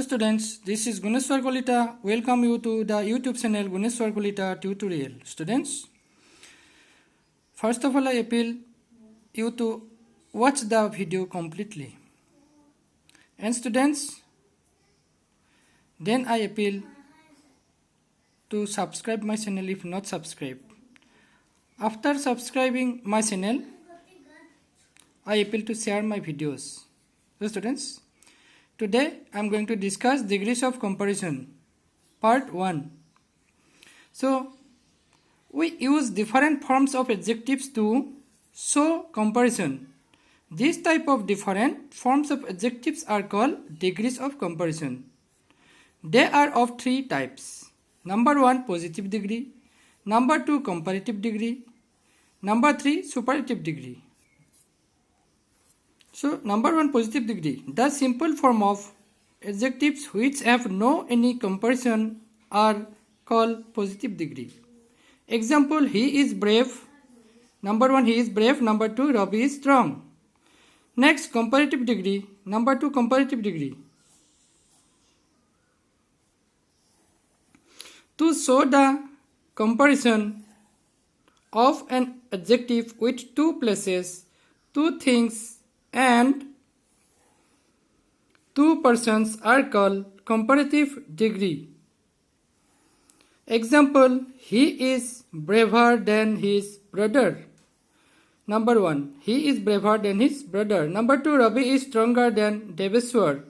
Students, this is Guneswar Kalita. Welcome you to the YouTube channel Guneswar Kalita tutorial. Students, first of all I appeal you to watch the video completely. And students, then I appeal to subscribe my channel if not subscribed. After subscribing my channel, I appeal to share my videos. So students, today I am going to discuss degrees of comparison, part 1. So, we use different forms of adjectives to show comparison. These type of different forms of adjectives are called degrees of comparison. They are of 3 types. Number 1, positive degree. Number 2, comparative degree. Number 3, superlative degree. So, number 1, positive degree. The simple form of adjectives which have no any comparison are called positive degree. Example, he is brave. Number 1, he is brave. Number 2, Ravi is strong. Next, comparative degree. Number 2, comparative degree. To show the comparison of an adjective with 2 places, 2 things and 2 persons are called comparative degree. Example, he is braver than his brother. Number 1, he is braver than his brother. Number 2, Ravi is stronger than Guneswar.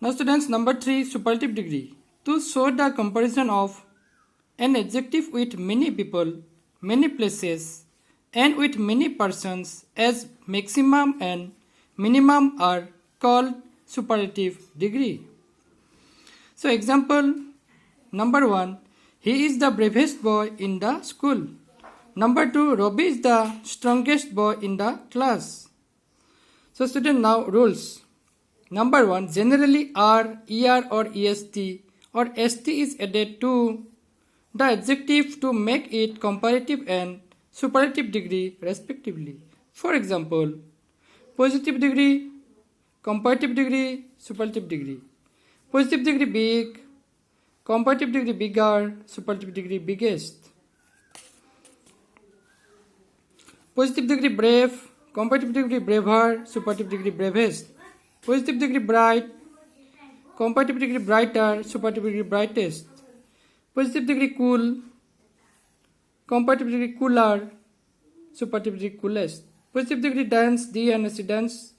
Now students, number 3, superlative degree. To show the comparison of an adjective with many people, many places, and with many persons as maximum and minimum are called superlative degree. So example, number 1, he is the bravest boy in the school. Number 2, Ravi is the strongest boy in the class. So student, now rules. Number 1, generally R, ER or EST or ST is added to the adjective to make it comparative and superlative degree respectively. For example, positive degree, comparative degree, superlative degree. Positive degree big, comparative degree bigger, superlative degree biggest. Positive degree brave, comparative degree braver, superlative degree bravest. Positive degree bright, comparative degree brighter, superlative degree brightest. Positive degree cool, comparative degree cooler, superlative degree coolest. Positive degree dance, D and C dance,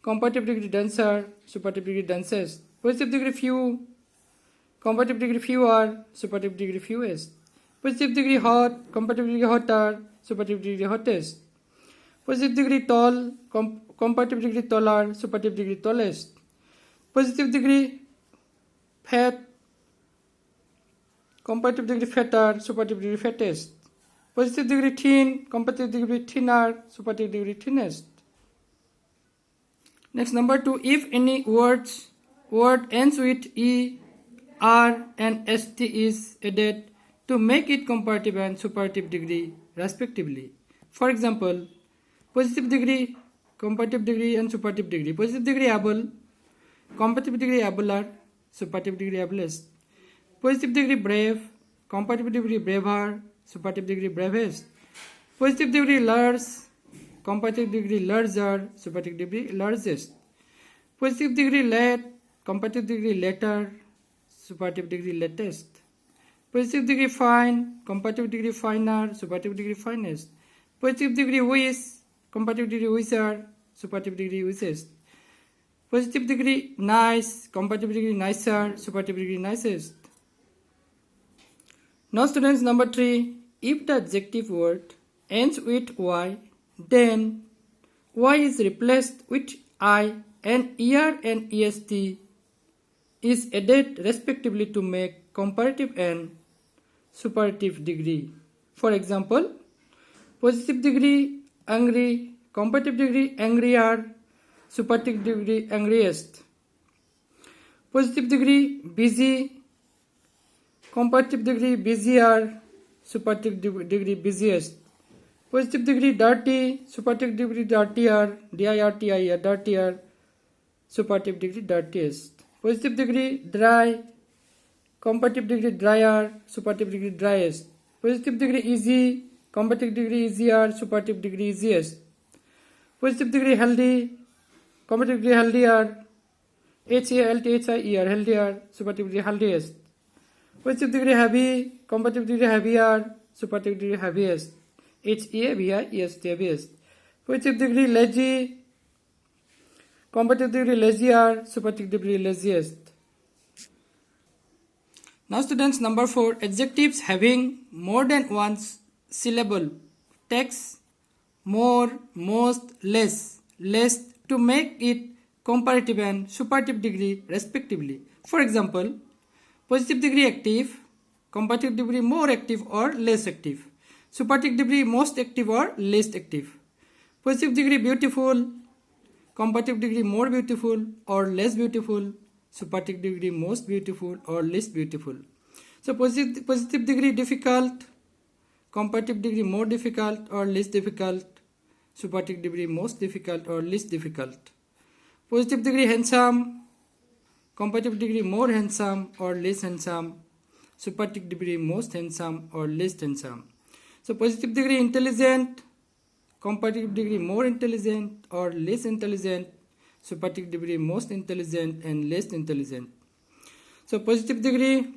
comparative degree dancer, superlative degree dancest. Positive degree few, comparative degree fewer, superlative degree fewest. Positive degree hot, comparative degree hotter, superlative degree hottest. Positive degree tall, comparative degree taller, superlative degree tallest. Positive degree fat, comparative degree fatter, superlative degree fattest. Positive degree thin, comparative degree thinner, superlative degree thinnest. Next, number 2, if any word ends with E, R and ST is added to make it comparative and superlative degree respectively. For example, positive degree, comparative degree and superlative degree. Positive degree able, comparative degree abler, superlative degree ablest. Positive degree brave, comparative degree braver, superlative degree bravest. Positive degree large, comparative degree larger, superlative degree largest. Positive degree late, comparative degree later, superlative degree latest. Positive degree fine, comparative degree finer, superlative degree finest. Positive degree wish, comparative degree wisher, superlative degree wisest. Positive degree nice, comparative degree nicer, superlative degree nicest. Now students, number 3, if the adjective word ends with Y, then Y is replaced with I and ER and EST is added respectively to make comparative and superlative degree. For example, positive degree angry, comparative degree angrier, superlative degree angriest. Positive degree busy, comparative degree busier, superlative degree busiest. Positive degree dirty, superlative degree dirtier, dirtier, dirtier. Superlative degree dirtiest. Positive degree dry. Comparative degree drier. Superlative degree driest. Positive degree easy. Comparative degree easier. Superlative degree easiest. Positive degree healthy. Comparative degree healthier. HALTHIER healthier. Superlative degree healthiest. Positive degree heavy. Comparative degree heavier. Superlative degree heaviest. HEAVIEST heaviest. Positive degree lazy. Comparative degree lazier. Superlative degree laziest. Now students, number 4, adjectives having more than one syllable. Text more, most, less, less to make it comparative and superlative degree respectively. For example, positive degree active, comparative degree more active or less active, superlative degree most active or least active. Positive degree beautiful, comparative degree more beautiful or less beautiful, superlative degree most beautiful or least beautiful. So positive degree difficult, comparative degree more difficult or less difficult, superlative degree most difficult or least difficult. Positive degree handsome, comparative degree more handsome or less handsome, superlative degree most handsome or least handsome. So positive degree intelligent, comparative degree more intelligent or less intelligent, superlative degree most intelligent and less intelligent. So positive degree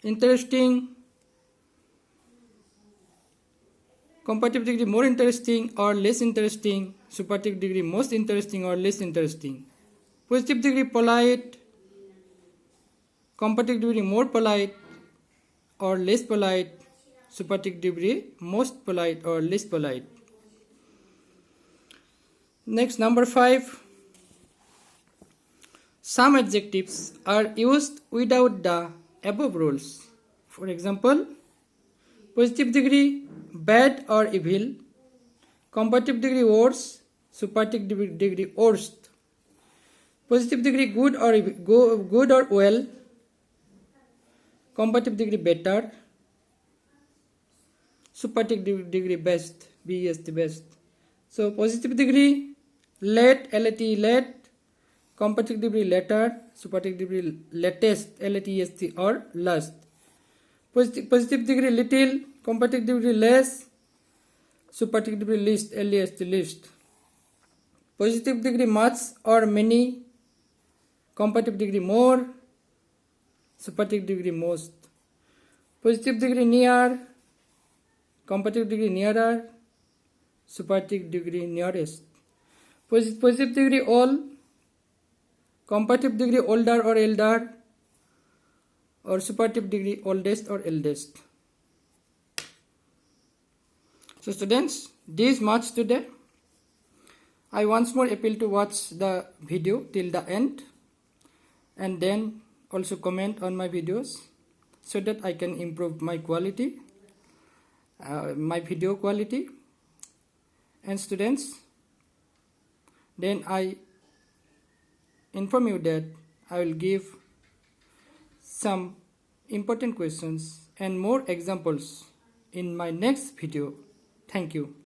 interesting, comparative degree more interesting or less interesting, superlative degree most interesting or less interesting. Positive degree polite, comparative degree more polite or less polite, superlative degree most polite or less polite. Next, number 5. Some adjectives are used without the above rules. For example, positive degree bad or evil, comparative degree worse, superlative degree worst. Positive degree good or well, comparative degree better, superlative degree best, BEST best. So positive degree late, LATE late, comparative degree later, superlative degree latest, LATEST or last. Positive degree little, comparative degree less, superlative degree least, LEST least. Positive degree much or many, comparative degree more, superlative degree most. Positive degree near, comparative degree nearer, superlative degree nearest. Positive degree all, comparative degree older or elder, or superlative degree oldest or eldest. So students, this much today. I once more appeal to watch the video till the end and then also comment on my videos so that I can improve my quality, my video quality. And students, then I inform you that I will give some important questions and more examples in my next video. Thank you.